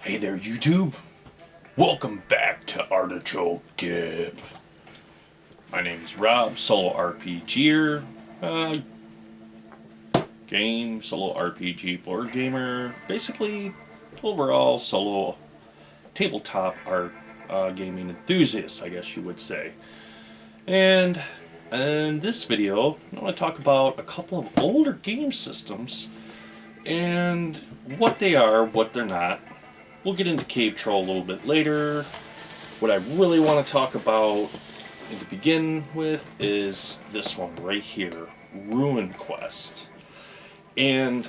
Hey there, YouTube. Welcome back to Artichoke Dip. My name is Rob, solo RPGer, solo RPG board gamer, basically overall solo tabletop art gaming enthusiast, I guess you would say. And in this video, I want to talk about a couple of older game systems and what they are, what they're not. We'll get into Cave Troll a little bit later. What I really want to talk about to begin with is this one right here, Rune Quest. And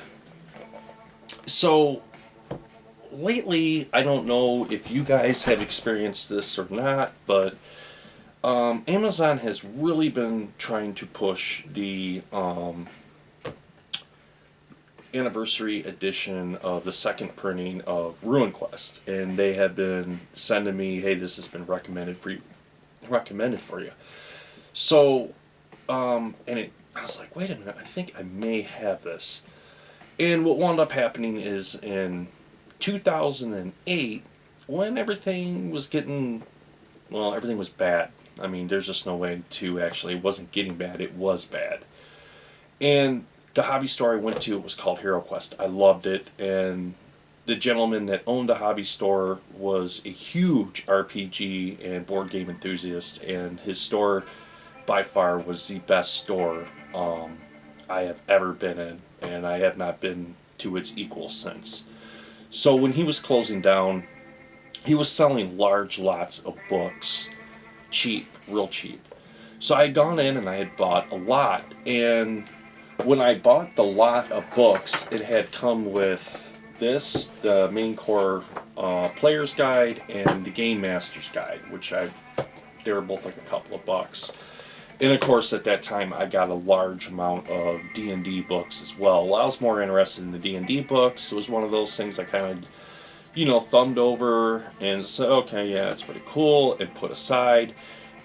so lately, I don't know if you guys have experienced this or not, but Amazon has really been trying to push the anniversary edition of the second printing of Rune Quest, and they have been sending me, hey, this has been recommended for you. So I was like, wait a minute, I think I may have this. And what wound up happening is in 2008, when everything was everything was bad. I mean, there's just no way to actually, it wasn't getting bad, it was bad. And the hobby store I went to, it was called Hero Quest. I loved it, and the gentleman that owned the hobby store was a huge RPG and board game enthusiast, and his store by far was the best store I have ever been in, and I have not been to its equal since. So when he was closing down, he was selling large lots of books, cheap, real cheap. So I had gone in and I had bought a lot, and when I bought the lot of books, it had come with this, the main core player's guide, and the game master's guide, which they were both like a couple of bucks. And of course, at that time, I got a large amount of D&D books as well. Well, I was more interested in the D&D books. It was one of those things I kind of, thumbed over and said, okay, yeah, it's pretty cool, and put aside.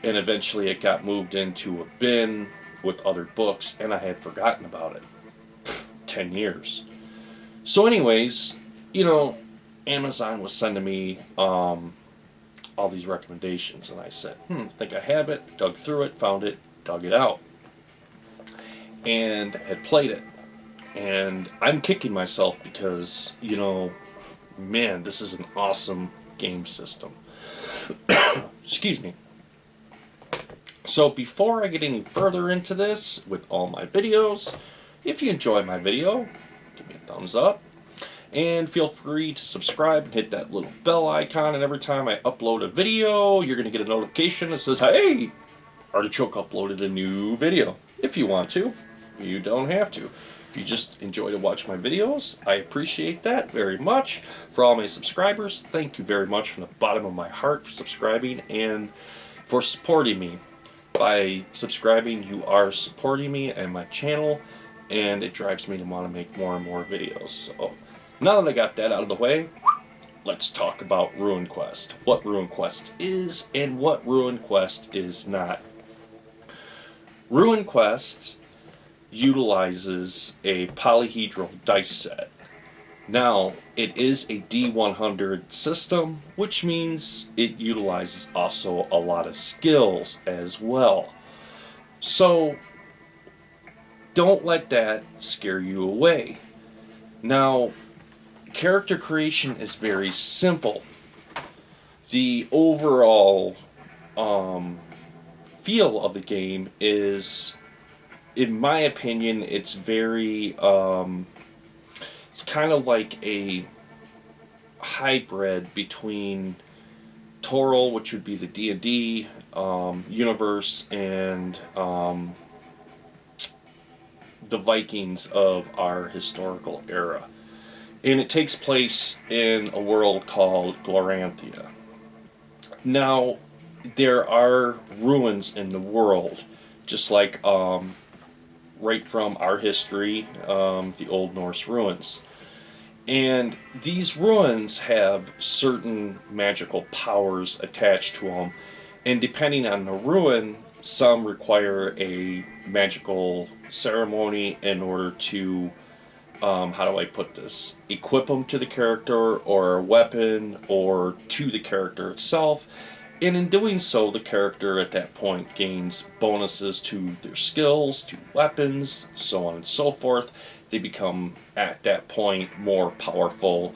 And eventually it got moved into a bin with other books, and I had forgotten about it. 10 years. So anyways, Amazon was sending me all these recommendations, and I said, I think I have it, dug through it, found it, dug it out, and had played it. And I'm kicking myself because, man, this is an awesome game system. Excuse me. So before I get any further into this with all my videos, if you enjoy my video, give me a thumbs up. And feel free to subscribe and hit that little bell icon. And every time I upload a video, you're going to get a notification that says, hey, Artichoke uploaded a new video. If you want to, you don't have to. If you just enjoy to watch my videos, I appreciate that very much. For all my subscribers, thank you very much from the bottom of my heart for subscribing and for supporting me. By subscribing, you are supporting me and my channel, and it drives me to want to make more and more videos. So, now that I got that out of the way, let's talk about Rune Quest. What Rune Quest is and what Rune Quest is not. Rune Quest utilizes a polyhedral dice set. Now, it is a D100 system, which means it utilizes also a lot of skills as well. So, don't let that scare you away. Now, character creation is very simple. The overall feel of the game is, in my opinion, it's very... it's kind of like a hybrid between Toril, which would be the D&D universe, and the Vikings of our historical era. And it takes place in a world called Gloranthia. Now, there are ruins in the world, just like right from our history, the Old Norse ruins. And these ruins have certain magical powers attached to them, and depending on the ruin, some require a magical ceremony in order to how do I put this? Equip them to the character or a weapon or to the character itself. And in doing so, the character at that point gains bonuses to their skills, to weapons, so on and so forth. They become, at that point, more powerful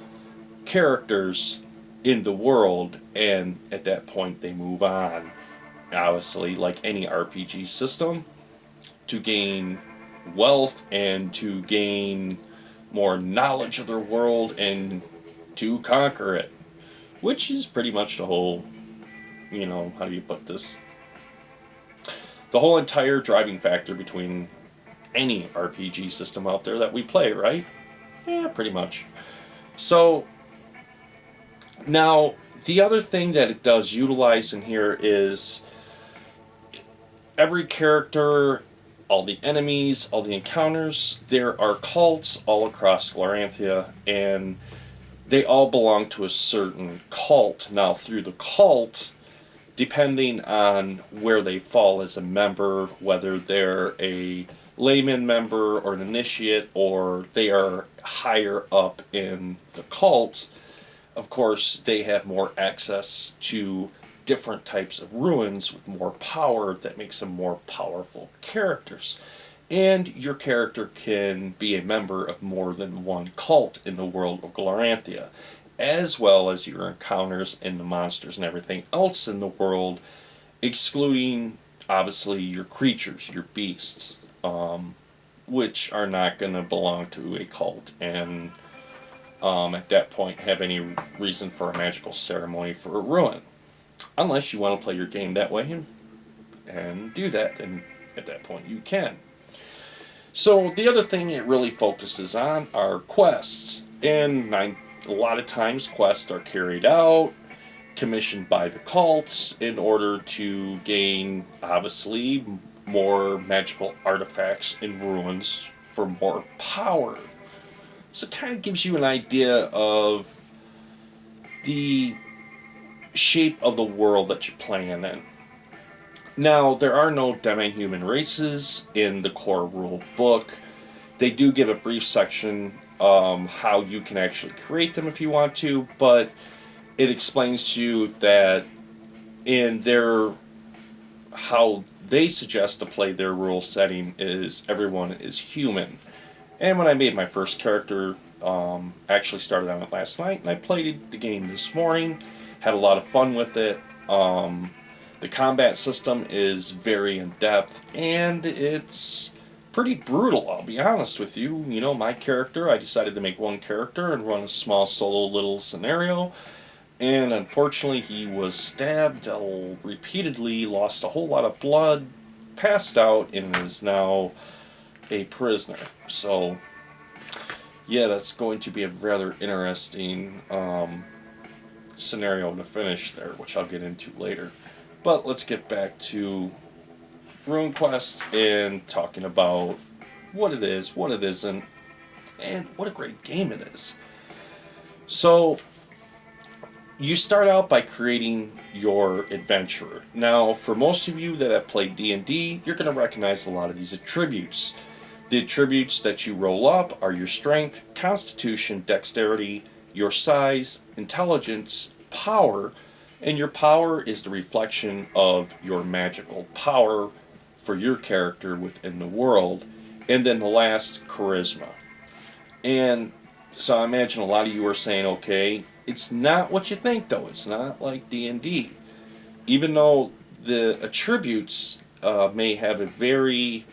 characters in the world, and at that point, they move on. Obviously, like any RPG system, to gain wealth and to gain more knowledge of their world and to conquer it. Which is pretty much the whole, how do you put this? The whole entire driving factor between any RPG system out there that we play, right? Yeah, pretty much. So, now, the other thing that it does utilize in here is every character, all the enemies, all the encounters, there are cults all across Gloranthia, and they all belong to a certain cult. Now, through the cult, depending on where they fall as a member, whether they're a layman member or an initiate, or they are higher up in the cult, of course, they have more access to different types of ruins with more power that makes them more powerful characters. And your character can be a member of more than one cult in the world of Gloranthia, as well as your encounters and the monsters and everything else in the world, excluding, obviously, your creatures, your beasts, which are not going to belong to a cult and at that point have any reason for a magical ceremony for a ruin. Unless you want to play your game that way and do that, then at that point you can. So the other thing it really focuses on are quests. And a lot of times quests are carried out, commissioned by the cults in order to gain, obviously, more magical artifacts and ruins for more power. So it kind of gives you an idea of the shape of the world that you're playing in. Now, there are no demi-human races in the core rule book. They do give a brief section how you can actually create them if you want to, but it explains to you that in their how they suggest to play their rule setting is everyone is human. And when I made my first character, actually started on it last night, and I played the game this morning, had a lot of fun with it. The combat system is very in-depth, and it's pretty brutal, I'll be honest with you. You know, my character, I decided to make one character and run a small solo little scenario, and unfortunately he was stabbed repeatedly, lost a whole lot of blood, passed out, and is now a prisoner. So, yeah, that's going to be a rather interesting scenario to finish there, which I'll get into later. But let's get back to Rune Quest and talking about what it is, what it isn't, and what a great game it is. So, you start out by creating your adventurer. Now, for most of you that have played D&D, you're going to recognize a lot of these attributes. The attributes that you roll up are your strength, constitution, dexterity, your size, intelligence, power, and your power is the reflection of your magical power for your character within the world. And then the last, charisma. And so I imagine a lot of you are saying, okay, it's not what you think though. It's not like D&D. Even though the attributes may have a very,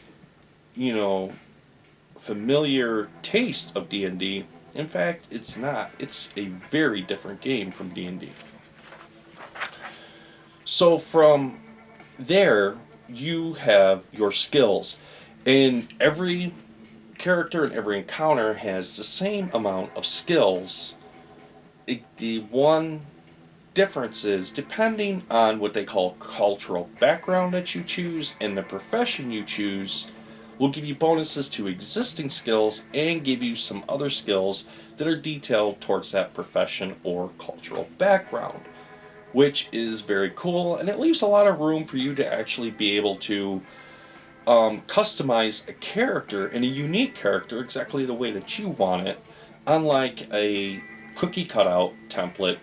familiar taste of D&D, in fact, it's not. It's a very different game from D&D. So from there, you have your skills. And every character and every encounter has the same amount of skills. The one difference is, depending on what they call cultural background that you choose and the profession you choose, will give you bonuses to existing skills and give you some other skills that are detailed towards that profession or cultural background, which is very cool, and it leaves a lot of room for you to actually be able to customize a character and a unique character exactly the way that you want it, unlike a cookie cutout template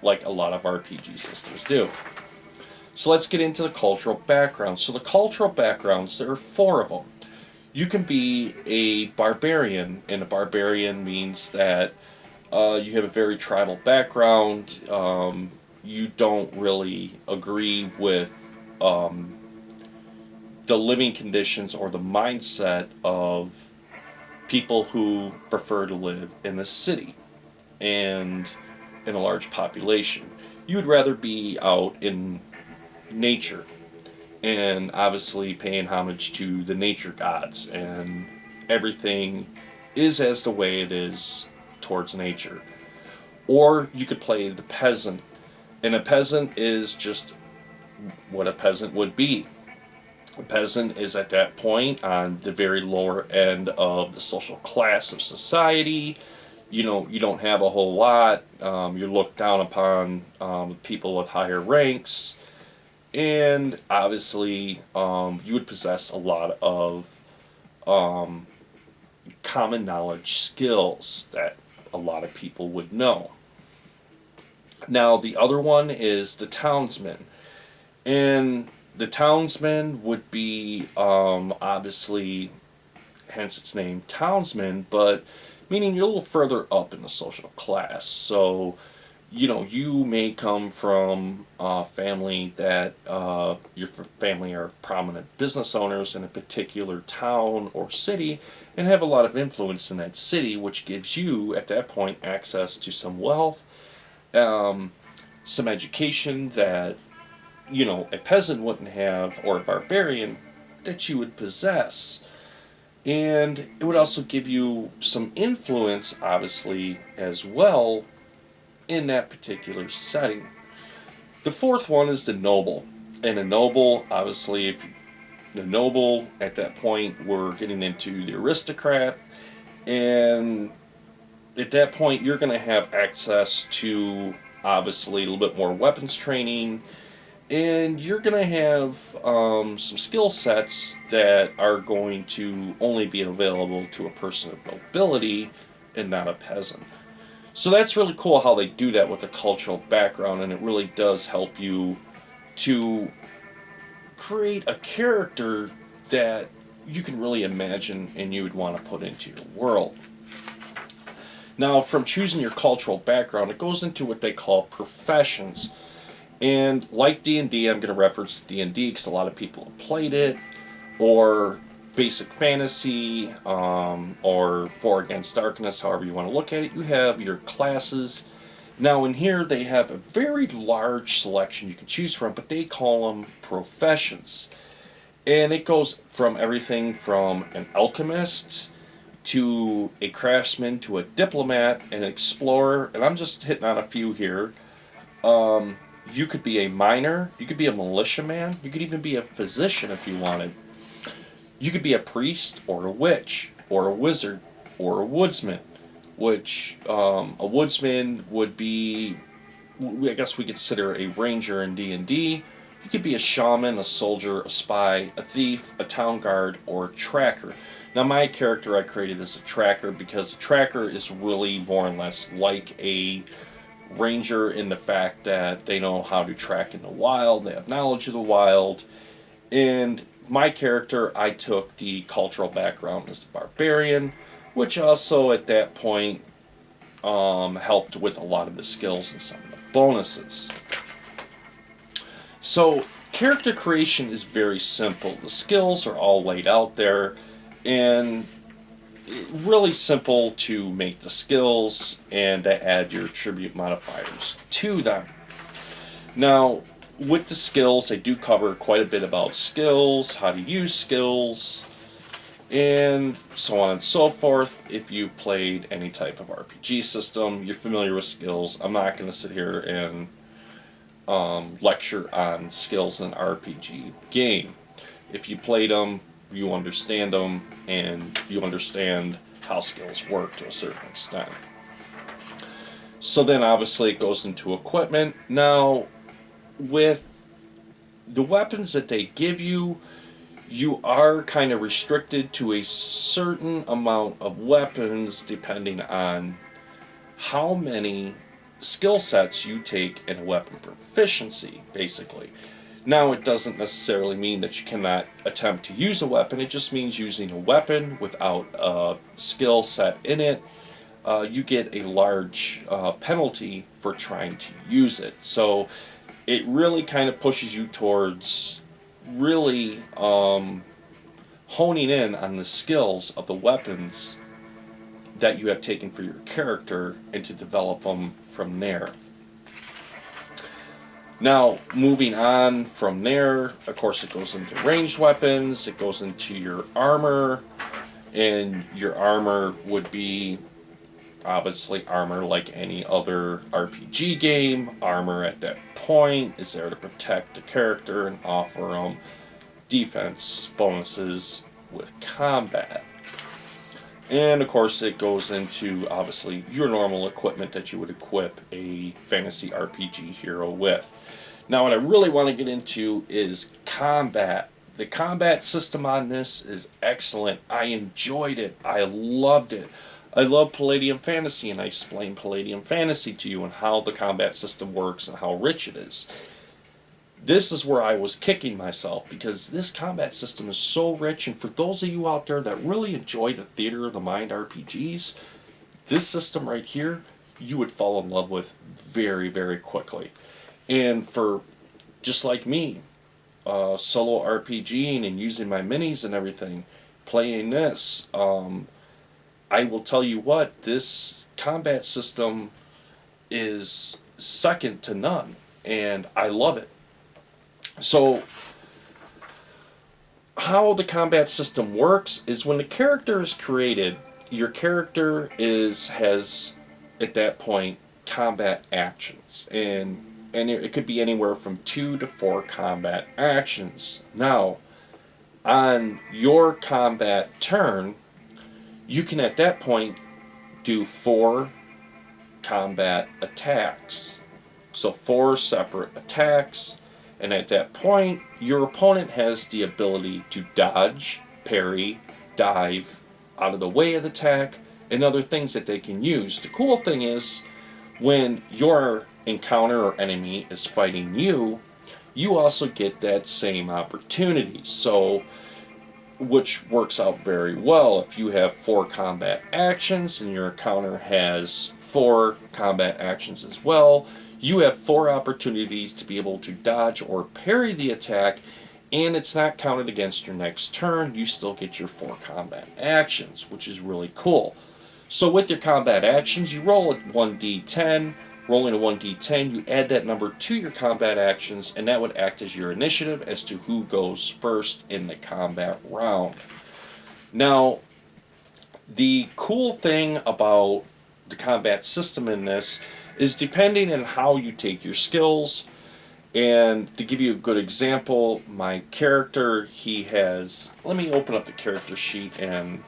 like a lot of RPG systems do. So let's get into the cultural background. So the cultural backgrounds, there are 4 of them. You can be a barbarian, and a barbarian means that you have a very tribal background. You don't really agree with the living conditions or the mindset of people who prefer to live in the city and in a large population. You would rather be out in nature and obviously paying homage to the nature gods, and everything is as the way it is towards nature. Or you could play the peasant, and a peasant is just what a peasant would be. A peasant is at that point on the very lower end of the social class of society. You don't have a whole lot. You're looked down upon people with higher ranks. And obviously, you would possess a lot of common knowledge skills that a lot of people would know. Now, the other one is the townsman. And the townsman would be, obviously, hence its name, townsman, but meaning you're a little further up in the social class. So, you may come from a family that your family are prominent business owners in a particular town or city and have a lot of influence in that city, which gives you, at that point, access to some wealth, some education that, a peasant wouldn't have, or a barbarian that you would possess. And it would also give you some influence, obviously, as well, in that particular setting. The 4th one is the noble. And a noble, obviously, if the noble, at that point, we're getting into the aristocrat. And at that point, you're going to have access to, obviously, a little bit more weapons training. And you're going to have some skill sets that are going to only be available to a person of nobility and not a peasant. So that's really cool how they do that with the cultural background, and it really does help you to create a character that you can really imagine and you would want to put into your world. Now, from choosing your cultural background, it goes into what they call professions. And like D&D, I'm going to reference D&D because a lot of people have played it, or basic fantasy, or 4 Against Darkness, however you want to look at it. You have your classes. Now in here they have a very large selection you can choose from, but they call them professions. And it goes from everything from an alchemist to a craftsman to a diplomat, an explorer, and I'm just hitting on a few here. You could be a miner, you could be a militiaman, you could even be a physician if you wanted. You could be a priest, or a witch, or a wizard, or a woodsman, which a woodsman would be, I guess we consider a ranger in D&D. You could be a shaman, a soldier, a spy, a thief, a town guard, or a tracker. Now my character I created as a tracker because a tracker is really more or less like a ranger in the fact that they know how to track in the wild, they have knowledge of the wild, and my character, I took the cultural background as the barbarian, which also at that point helped with a lot of the skills and some of the bonuses. So character creation is very simple. The skills are all laid out there, and really simple to make the skills and to add your attribute modifiers to them. Now, with the skills, they do cover quite a bit about skills, how to use skills, and so on and so forth. If you've played any type of RPG system, you're familiar with skills. I'm not going to sit here and lecture on skills in an RPG game. If you played them, you understand them, and you understand how skills work to a certain extent. So then obviously it goes into equipment. Now, with the weapons that they give you, you are kind of restricted to a certain amount of weapons depending on how many skill sets you take in a weapon proficiency, basically. Now, it doesn't necessarily mean that you cannot attempt to use a weapon. It just means using a weapon without a skill set in it. You get a large penalty for trying to use it. So it really kind of pushes you towards really honing in on the skills of the weapons that you have taken for your character and to develop them from there. Now, moving on from there, of course, it goes into ranged weapons, it goes into your armor, and your armor would be obviously armor like any other RPG game. Armor at that point is there to protect the character and offer defense bonuses with combat. And of course it goes into obviously your normal equipment that you would equip a fantasy RPG hero with. Now what I really want to get into is combat. The combat system on this is excellent. I enjoyed it. I loved it. I love Palladium Fantasy, and I explained Palladium Fantasy to you and how the combat system works and how rich it is. This is where I was kicking myself, because this combat system is so rich, and for those of you out there that really enjoy the Theater of the Mind RPGs, this system right here, you would fall in love with very, very quickly. And for, just like me, solo RPGing and using my minis and everything, playing this, I will tell you what, this combat system is second to none, and I love it. So, how the combat system works is when the character is created, your character has, at that point, combat actions. And it could be anywhere from 2 to 4 combat actions. Now, on your combat turn, you can at that point do 4 combat attacks. So 4 separate attacks, and at that point your opponent has the ability to dodge, parry, dive, out of the way of the attack, and other things that they can use. The cool thing is, when your encounter or enemy is fighting you, you also get that same opportunity. So, which works out very well. If you have 4 combat actions and your encounter has 4 combat actions as well, you have 4 opportunities to be able to dodge or parry the attack, and it's not counted against your next turn. You still get your 4 combat actions, which is really cool. So with your combat actions, you roll a 1d10. Rolling a 1d10, you add that number to your combat actions, and that would act as your initiative as to who goes first in the combat round. Now, the cool thing about the combat system in this is, depending on how you take your skills, and to give you a good example, my character, he has, let me open up the character sheet and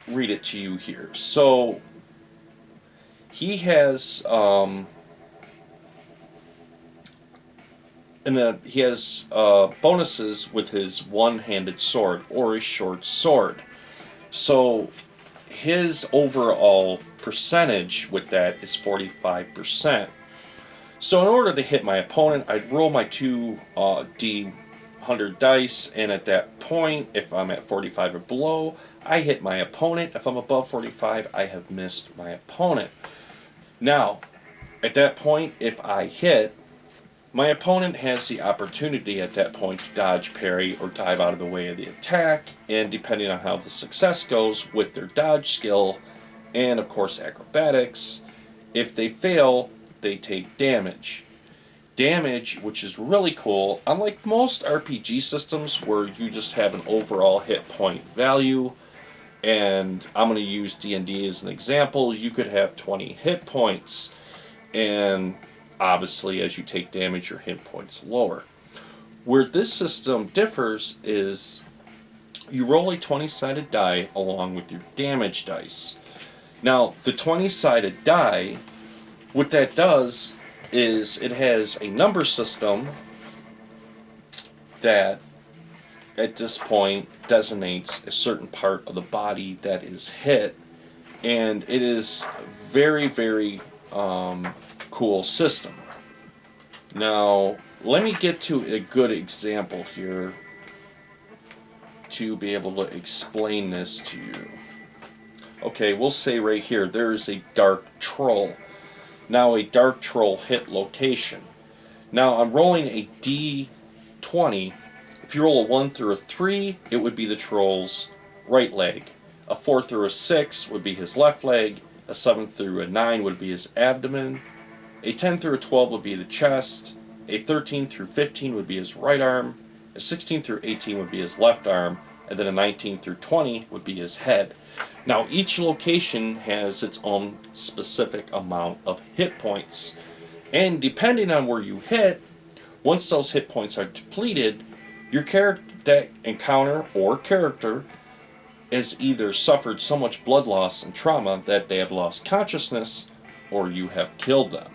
read it to you here. So, he has bonuses with his one-handed sword or his short sword. So his overall percentage with that is 45%. So in order to hit my opponent, I'd roll my 2 D100 dice, and at that point, if I'm at 45 or below, I hit my opponent. If I'm above 45, I have missed my opponent. Now, at that point, if I hit, my opponent has the opportunity at that point to dodge, parry, or dive out of the way of the attack, and depending on how the success goes with their dodge skill, and of course acrobatics, if they fail, they take damage. Damage, which is really cool, unlike most RPG systems where you just have an overall hit point value, and I'm going to use D&D as an example, you could have 20 hit points, and obviously as you take damage your hit points lower. Where this system differs is you roll a 20-sided die along with your damage dice. Now the 20-sided die, what that does is it has a number system that at this point designates a certain part of the body that is hit, and it is very, very cool system. Now, let me get to a good example here to be able to explain this to you. Okay, we'll say right here, there is a dark troll. Now a dark troll hit location. Now I'm rolling a D20. If you roll a 1 through a 3, it would be the troll's right leg. A 4 through a 6 would be his left leg. A 7 through a 9 would be his abdomen. A 10 through a 12 would be the chest. A 13 through 15 would be his right arm. A 16 through 18 would be his left arm. And then a 19 through 20 would be his head. Now each location has its own specific amount of hit points. And depending on where you hit, once those hit points are depleted, your character, that encounter or character, has either suffered so much blood loss and trauma that they have lost consciousness, or you have killed them.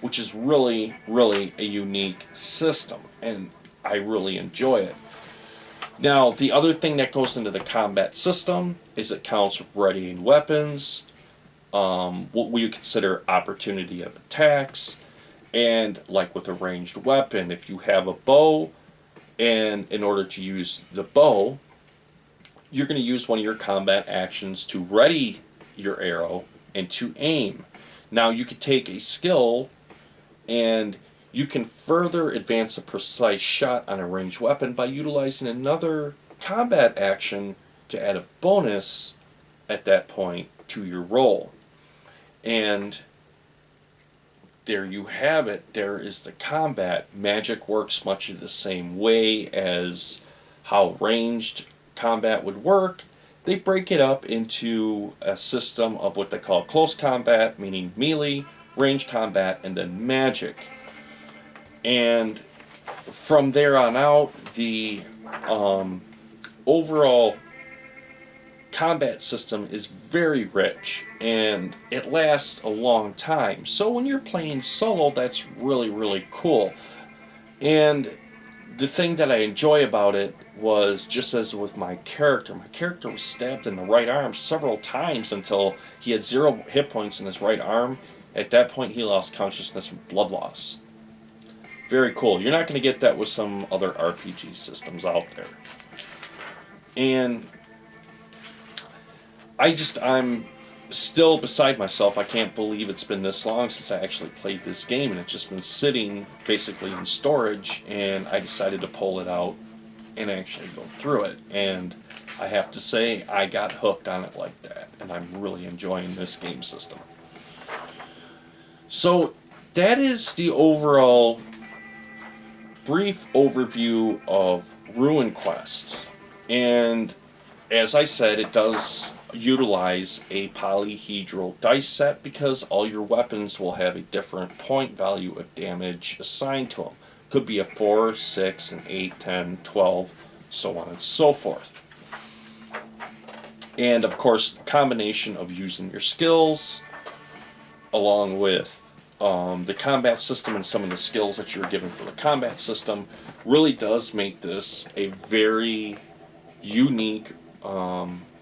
Which is really, really a unique system, and I really enjoy it. Now, the other thing that goes into the combat system is it counts readying weapons, what we consider opportunity of attacks, and like with a ranged weapon, if you have a bow, and in order to use the bow, you're going to use one of your combat actions to ready your arrow and to aim. Now, you could take a skill and you can further advance a precise shot on a ranged weapon by utilizing another combat action to add a bonus at that point to your roll. And there you have it. There is the combat. Magic works much of the same way as how ranged combat would work. They break it up into a system of what they call close combat, meaning melee, ranged combat, and then magic. And from there on out, the overall combat system is very rich, and it lasts a long time. So when you're playing solo, that's really, really cool. And the thing that I enjoy about it was, just as with my character was stabbed in the right arm several times until he had 0 hit points in his right arm. At that point, he lost consciousness from blood loss. Very cool. You're not going to get that with some other RPG systems out there. And I'm still beside myself. I can't believe it's been this long since I actually played this game, and it's just been sitting basically in storage, and I decided to pull it out and actually go through it. And I have to say, I got hooked on it like that, and I'm really enjoying this game system. So that is the overall brief overview of Rune Quest. And as I said, it does utilize a polyhedral dice set because all your weapons will have a different point value of damage assigned to them. Could be a 4, 6, an 8, 10, 12, so on and so forth. And of course, the combination of using your skills along with the combat system and some of the skills that you're given for the combat system really does make this a very unique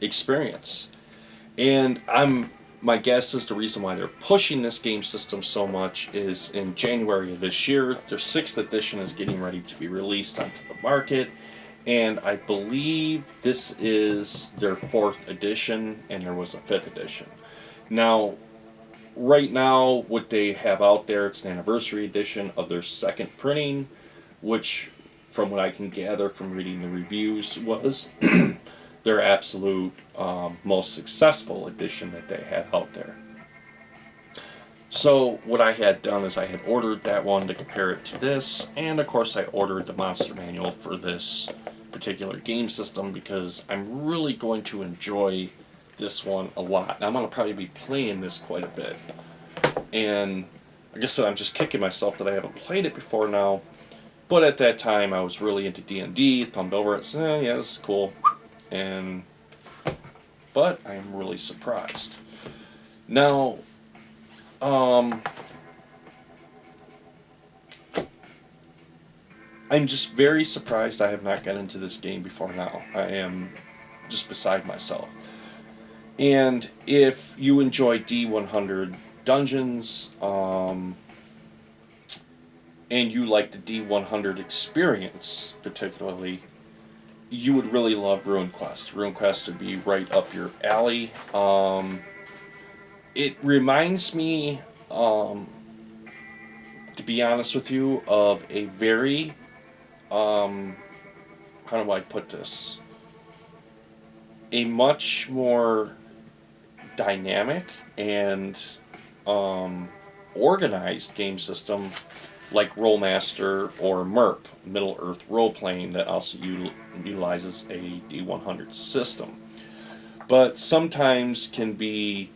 experience. And my guess is the reason why they're pushing this game system so much is in January of this year, their 6th edition is getting ready to be released onto the market, and I believe this is their 4th edition, and there was a 5th edition. Now, right now, what they have out there, it's an anniversary edition of their 2nd printing, which, from what I can gather from reading the reviews, was their absolute most successful edition that they had out there. So what I had done is I had ordered that one to compare it to this, and of course I ordered the monster manual for this particular game system because I'm really going to enjoy this one a lot. And I'm going to probably be playing this quite a bit. And like I said, I'm just kicking myself that I haven't played it before now. But at that time, I was really into D&D, thumbed over it, said, yeah, this is cool. But I'm really surprised. Now, I I'm just very surprised I have not gotten into this game before now. I am just beside myself. And if you enjoy D100 dungeons, and you like the D100 experience particularly, you would really love Rune Quest. Rune Quest would be right up your alley. It reminds me, to be honest with you, of a very, how do I put this? A much more dynamic and organized game system like Rollmaster or MERP, Middle Earth Role Playing, that also utilizes a D100 system. But sometimes can be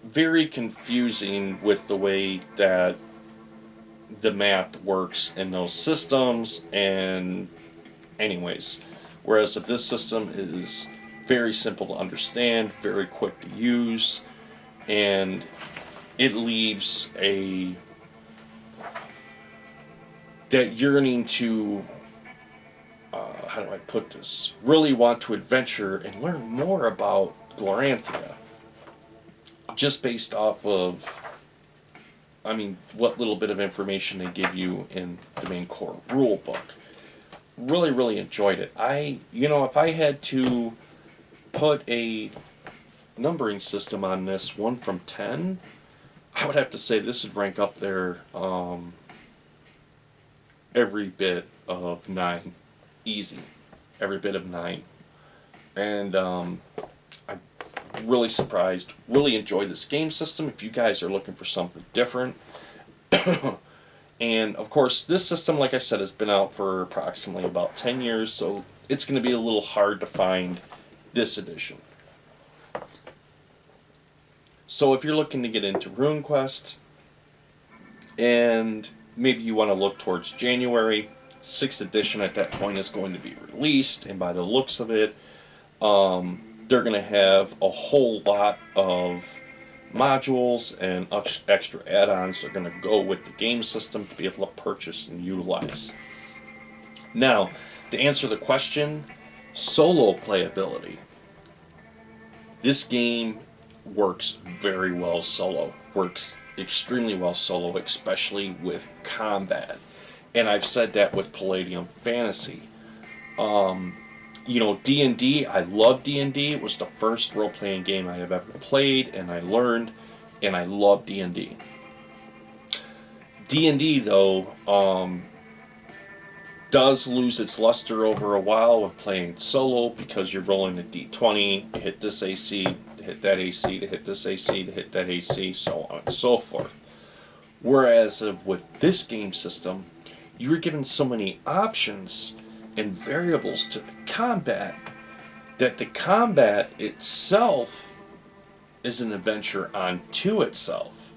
very confusing with the way that the math works in those systems, and anyways, whereas if this system is very simple to understand, very quick to use, and it leaves that yearning to, how do I put this, really want to adventure and learn more about Gloranthia, just based off of, what little bit of information they give you in the main core rule book. Really, really enjoyed it. If I had to put a numbering system on this, 1 from 10, I would have to say this would rank up there, every bit of 9. Easy. Every bit of 9. And I'm really surprised. Really enjoyed this game system. If you guys are looking for something different. And of course, this system, like I said, has been out for approximately about 10 years, so it's going to be a little hard to find this edition. So if you're looking to get into Rune Quest, and maybe you want to look towards January, 6th edition at that point is going to be released, and by the looks of it, they're going to have a whole lot of modules and extra add-ons that are going to go with the game system to be able to purchase and utilize. Now, to answer the question, solo playability. This game works very well solo. Works extremely well solo, especially with combat. And I've said that with Palladium Fantasy. D&D, I love D&D. It was the first role-playing game I have ever played, and I learned, and I love D&D. D&D, though, does lose its luster over a while with playing solo, because you're rolling a d20 to hit this AC, to hit that AC, to hit this AC, to hit that AC, so on and so forth. Whereas with this game system, you're given so many options and variables to the combat that the combat itself is an adventure unto itself.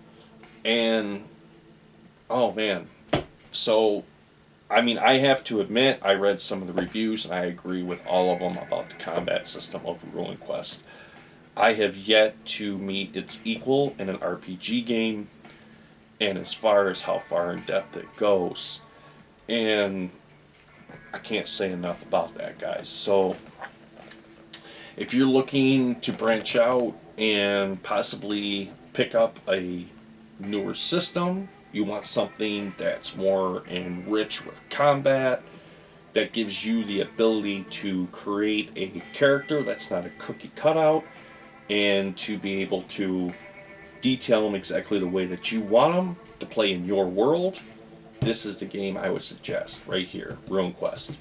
And oh man, so I have to admit, I read some of the reviews and I agree with all of them about the combat system of Rune Quest. I have yet to meet its equal in an RPG game, and as far as how far in depth it goes, and I can't say enough about that, guys. So if you're looking to branch out and possibly pick up a newer system, you want something that's more enriched with combat, that gives you the ability to create a character that's not a cookie cutout, and to be able to detail them exactly the way that you want them to play in your world, this is the game I would suggest right here, Rune Quest.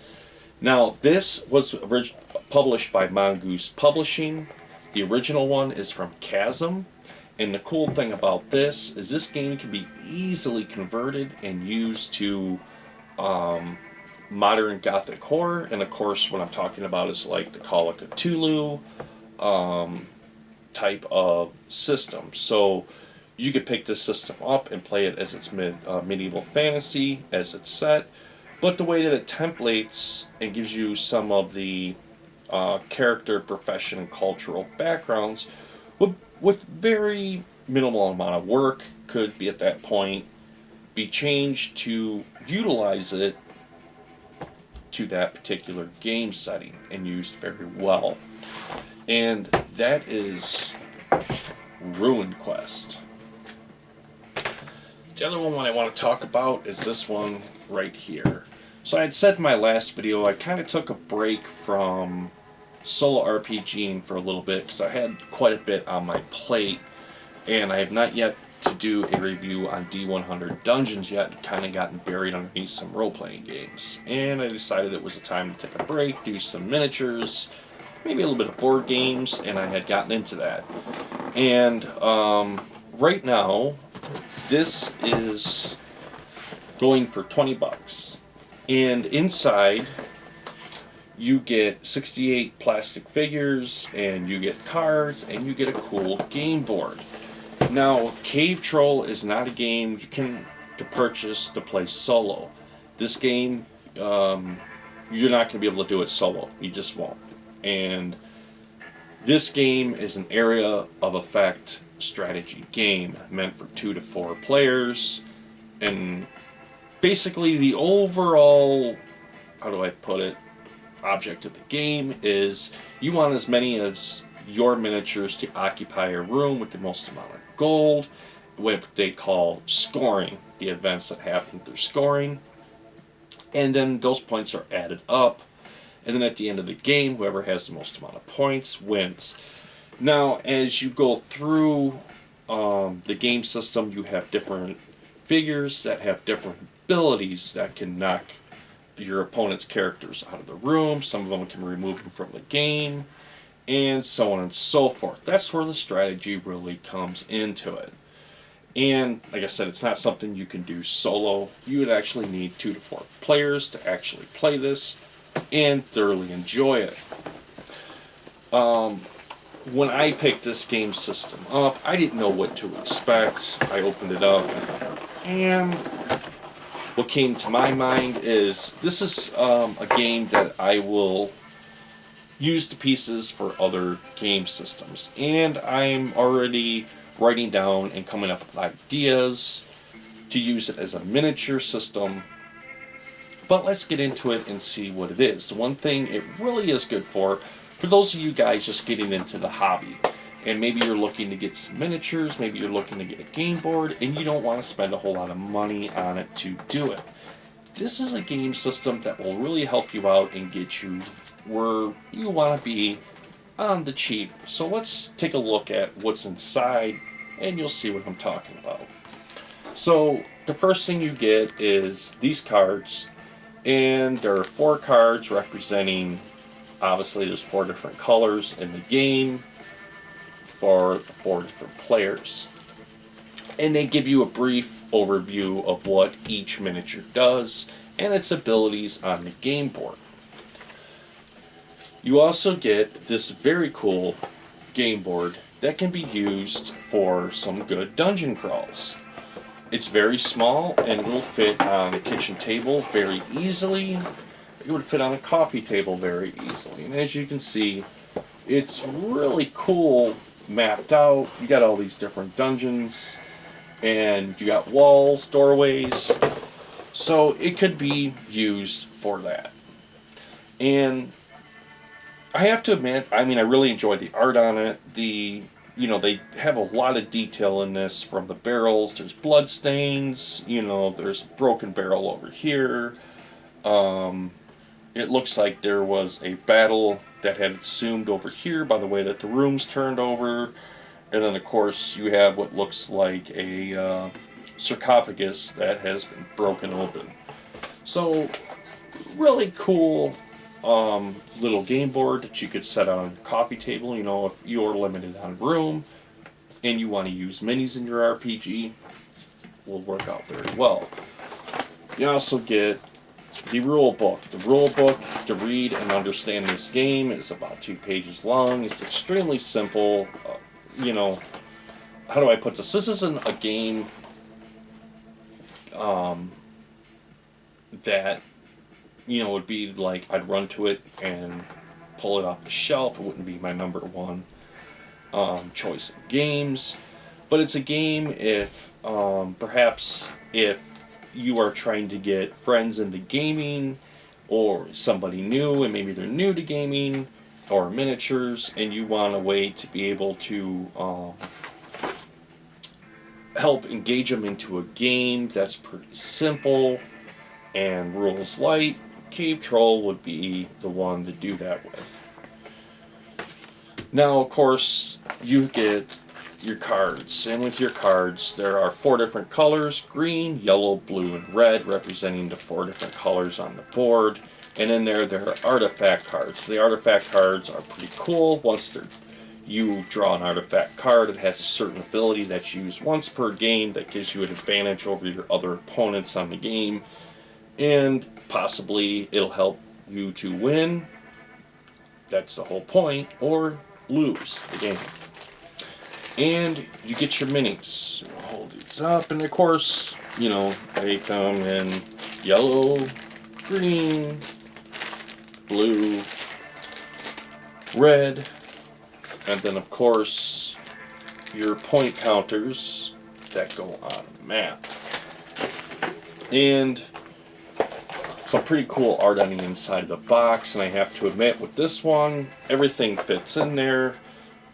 Now, this was published by Mongoose Publishing. The original one is from Chasm. And the cool thing about this game can be easily converted and used to modern Gothic horror. And of course, what I'm talking about is like the Call of Cthulhu type of system. So you could pick this system up and play it as its medieval fantasy, as it's set. But the way that it templates and gives you some of the character, profession, and cultural backgrounds with very minimal amount of work, could be at that point be changed to utilize it to that particular game setting and used very well. And that is Rune Quest. The other one I want to talk about is this one right here. So I had said in my last video I kind of took a break from solo RPGing for a little bit because I had quite a bit on my plate, and I have not yet to do a review on D100 Dungeons yet. Kind of gotten buried underneath some role-playing games, and I decided it was a time to take a break, do some miniatures, maybe a little bit of board games, and I had gotten into that. And right now this is going for 20 bucks, and inside you get 68 plastic figures, and you get cards, and you get a cool game board. Now, Cave Troll is not a game you can purchase to play solo. This game, you're not going to be able to do it solo. You just won't. And this game is an area of effect strategy game meant for 2 to 4 players. And basically the overall, how do I put it, object of the game is you want as many as your miniatures to occupy a room with the most amount of gold, what they call scoring, the events that happen through scoring. And then those points are added up, and then at the end of the game, whoever has the most amount of points wins. Now, as you go through the game system, you have different figures that have different abilities that can knock your opponent's characters out of the room. Some of them can remove them from the game, and so on and so forth. That's where the strategy really comes into it. And like I said, it's not something you can do solo. You would actually need 2 to 4 players to actually play this and thoroughly enjoy it. When I picked this game system up, I didn't know what to expect. I opened it up, and what came to my mind is this is a game that I will use the pieces for other game systems, and I'm already writing down and coming up with ideas to use it as a miniature system. But let's get into it and see what it is. The one thing it really is good for those of you guys just getting into the hobby, and maybe you're looking to get some miniatures, maybe you're looking to get a game board, and you don't want to spend a whole lot of money on it to do it. This is a game system that will really help you out and get you where you want to be on the cheap. So let's take a look at what's inside, and you'll see what I'm talking about. So the first thing you get is these cards, and there are 4 cards representing, obviously there's 4 different colors in the game for 4 different players. And they give you a brief overview of what each miniature does and its abilities on the game board. You also get this very cool game board that can be used for some good dungeon crawls. It's very small and will fit on a kitchen table very easily. It would fit on a coffee table very easily. And as you can see, it's really cool mapped out. You got all these different dungeons, and you got walls, doorways. So it could be used for that. And I have to admit, I really enjoy the art on it. They have a lot of detail in this, from the barrels. There's blood stains. There's a broken barrel over here. It looks like there was a battle that had assumed over here by the way that the rooms turned over. And then, of course, you have what looks like a sarcophagus that has been broken open. So, really cool little game board that you could set on a coffee table. If you're limited on room and you want to use minis in your RPG, will work out very well. You also get the rule book. The rule book to read and understand this game is about 2 pages long. It's extremely simple. How do I put this? This isn't a game that would be like I'd run to it and pull it off the shelf. It wouldn't be my number 1 choice of games. But it's a game if perhaps if you are trying to get friends into gaming, or somebody new and maybe they're new to gaming or miniatures, and you want a way to be able to help engage them into a game that's pretty simple and rules light, Cave Troll would be the one to do that with. Now, of course, you get your cards, and with your cards there are 4 different colors: green, yellow, blue, and red, representing the 4 different colors on the board. And in there are artifact cards. The artifact cards are pretty cool. Once you draw an artifact card, it has a certain ability that's used once per game that gives you an advantage over your other opponents on the game, and possibly it'll help you to win, that's the whole point, or lose the game. And you get your minis. Hold these up, and of course, you know, they come in yellow, green, blue, red, and then of course your point counters that go on a map. And some pretty cool art on the inside of the box, and I have to admit, with this one, everything fits in there,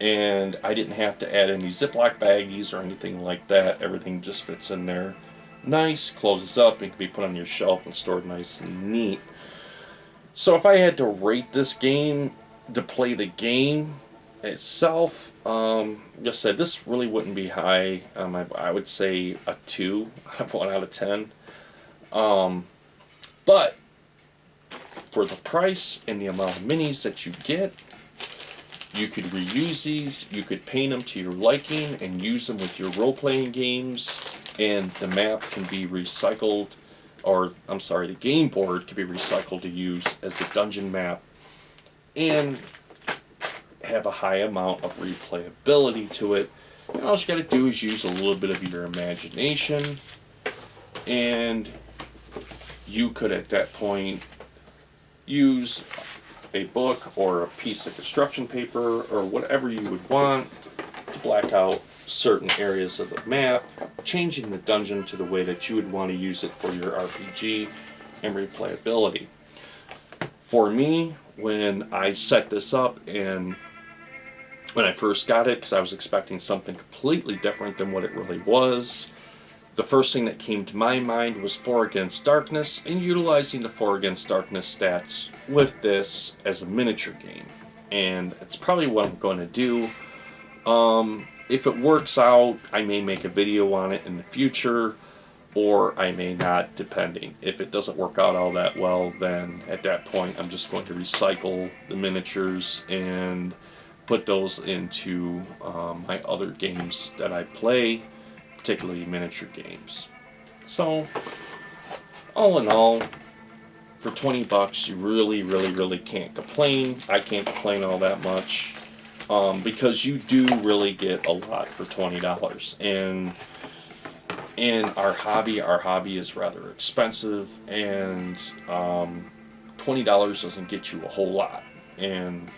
and I didn't have to add any Ziploc baggies or anything like that. Everything just fits in there nice, closes up, and can be put on your shelf and stored nice and neat. So if I had to rate this game, to play the game itself, like I said, this really wouldn't be high. I would say a 2, 1 out of 10. But for the price and the amount of minis that you get, you could reuse these, you could paint them to your liking and use them with your role-playing games, and the map can be recycled, or I'm sorry, the game board can be recycled to use as a dungeon map, and have a high amount of replayability to it. And all you got to do is use a little bit of your imagination, and you could at that point use a book or a piece of construction paper or whatever you would want to black out certain areas of the map, changing the dungeon to the way that you would want to use it for your RPG and replayability. For me, when I set this up and when I first got it, because I was expecting something completely different than what it really was, the first thing that came to my mind was 4 Against Darkness, and utilizing the 4 Against Darkness stats with this as a miniature game. And it's probably what I'm going to do. If it works out, I may make a video on it in the future, or I may not, depending. If it doesn't work out all that well, then at that point I'm just going to recycle the miniatures and put those into my other games that I play, particularly miniature games. So, all in all, for 20 bucks, you really can't complain. I can't complain all that much, because you do really get a lot for $20. And in our hobby is rather expensive, and $20 doesn't get you a whole lot. And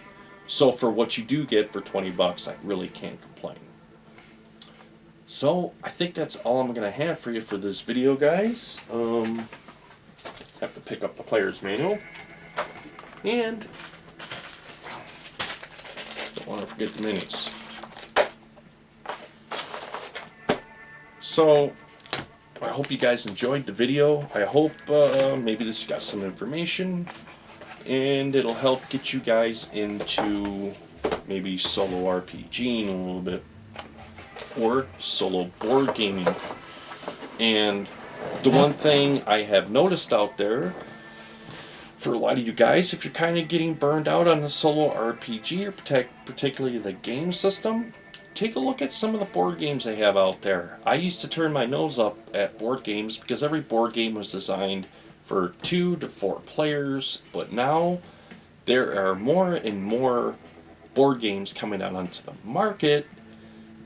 so for what you do get for 20 bucks, I really can't complain. So I think that's all I'm going to have for you for this video, guys. Have to pick up the player's manual. And don't want to forget the minis. So I hope you guys enjoyed the video. I hope maybe this got some information, and it'll help get you guys into maybe solo RPGing a little bit, or solo board gaming. And the one thing I have noticed out there, for a lot of you guys, if you're kind of getting burned out on the solo RPG, or particularly the game system, take a look at some of the board games they have out there. I used to turn my nose up at board games because every board game was designed for 2 to 4 players, but now there are more and more board games coming out onto the market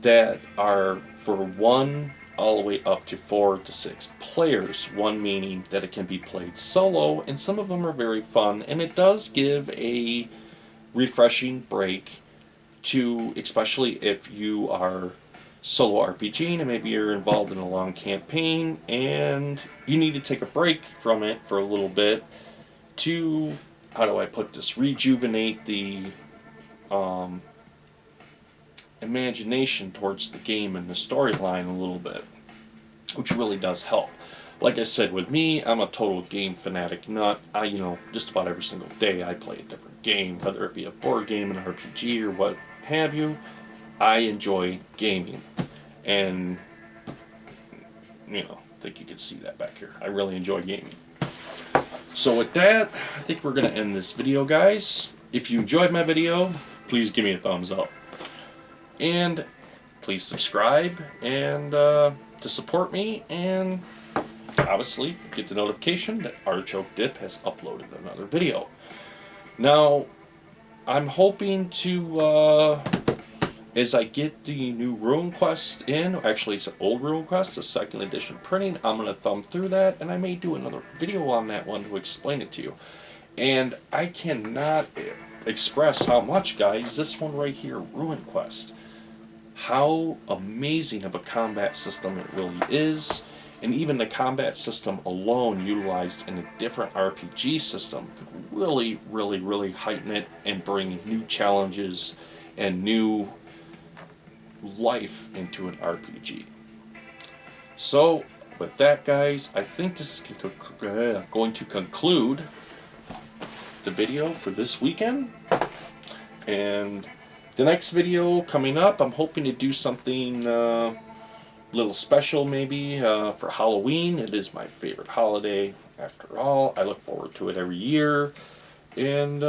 that are for 1 all the way up to 4 to 6 players. 1 meaning that it can be played solo, and some of them are very fun, and it does give a refreshing break to, especially if you are solo RPG, and maybe you're involved in a long campaign and you need to take a break from it for a little bit to, how do I put this, rejuvenate the imagination towards the game and the storyline a little bit, which really does help. Like I said, with me, I'm a total game fanatic nut. Just about every single day I play a different game, whether it be a board game, an RPG, or what have you. I enjoy gaming. And, I think you can see that back here. I really enjoy gaming. So with that, I think we're going to end this video, guys. If you enjoyed my video, please give me a thumbs up. And please subscribe and to support me, and obviously get the notification that Artichoke Dip has uploaded another video. Now, I'm hoping to, as I get the new Rune Quest in, actually it's an old Rune Quest, a 2nd edition printing, I'm going to thumb through that, and I may do another video on that one to explain it to you. And I cannot express how much, guys, this one right here, Rune Quest, how amazing of a combat system it really is. And even the combat system alone, utilized in a different RPG system, could really, really, really heighten it and bring new challenges and new life into an RPG. So, with that, guys, I think this is going to conclude the video for this weekend. And the next video coming up, I'm hoping to do something little special maybe for Halloween. It is my favorite holiday after all. I look forward to it every year, and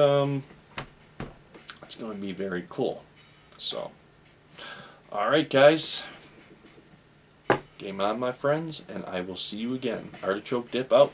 it's going to be very cool. So, alright guys, game on my friends, and I will see you again. Artichoke Dip out.